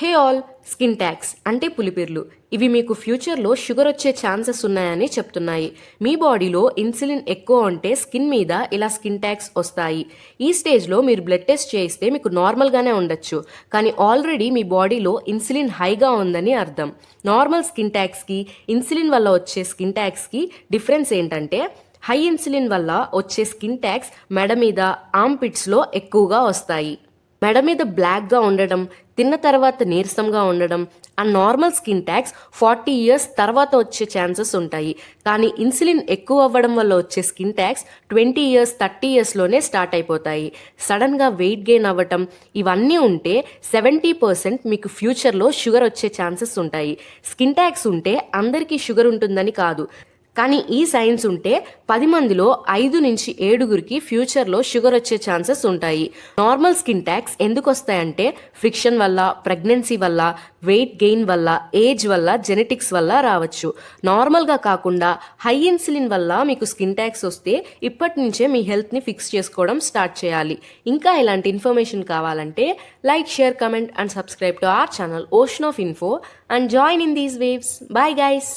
Hey all, skin tags అంటే పులిపిర్లు. ఇవి మీకు ఫ్యూచర్లో షుగర్ వచ్చే ఛాన్సెస్ ఉన్నాయని చెప్తున్నాయి. మీ బాడీలో ఇన్సులిన్ ఎక్కువ ఉంటే స్కిన్ మీద ఇలా స్కిన్ ట్యాక్స్ వస్తాయి. ఈ స్టేజ్లో మీరు బ్లడ్ టెస్ట్ చేయిస్తే మీకు నార్మల్గానే ఉండొచ్చు, కానీ ఆల్రెడీ మీ బాడీలో ఇన్సులిన్ హైగా ఉందని అర్థం. నార్మల్ స్కిన్ ట్యాక్స్కి ఇన్సులిన్ వల్ల వచ్చే స్కిన్ ట్యాక్స్కి డిఫరెన్స్ ఏంటంటే, హై ఇన్సులిన్ వల్ల వచ్చే స్కిన్ ట్యాక్స్ మెడ మీద, ఆర్మ్ పిట్స్లో ఎక్కువగా వస్తాయి. మెడ మీద బ్లాక్గా ఉండడం, తిన్న తర్వాత నీరసంగా ఉండడం. ఆ నార్మల్ స్కిన్ ట్యాక్స్ 40 years తర్వాత వచ్చే ఛాన్సెస్ ఉంటాయి. కానీ ఇన్సులిన్ ఎక్కువ అవ్వడం వల్ల వచ్చే స్కిన్ ట్యాక్స్ 20 years 30 yearsలోనే స్టార్ట్ అయిపోతాయి. సడన్గా వెయిట్ గెయిన్ అవ్వటం ఇవన్నీ ఉంటే 70% మీకు ఫ్యూచర్లో షుగర్ వచ్చే ఛాన్సెస్ ఉంటాయి. స్కిన్ ట్యాక్స్ ఉంటే అందరికీ షుగర్ ఉంటుందని కాదు, కానీ ఈ సైన్స్ ఉంటే 10 మందిలో 5 నుంచి 7గురికి ఫ్యూచర్లో షుగర్ వచ్చే ఛాన్సెస్ ఉంటాయి. నార్మల్ స్కిన్ ట్యాక్స్ ఎందుకు వస్తాయంటే ఫ్రిక్షన్ వల్ల, ప్రెగ్నెన్సీ వల్ల, వెయిట్ గెయిన్ వల్ల, ఏజ్ వల్ల, జెనెటిక్స్ వల్ల రావచ్చు. నార్మల్గా కాకుండా హై ఇన్సులిన్ వల్ల మీకు స్కిన్ ట్యాక్స్ వస్తే ఇప్పటి నుంచే మీ హెల్త్ని ఫిక్స్ చేసుకోవడం స్టార్ట్ చేయాలి. ఇంకా ఇలాంటి ఇన్ఫర్మేషన్ కావాలంటే like, share, comment and subscribe to our channel ocean of info and join in these waves. Bye guys.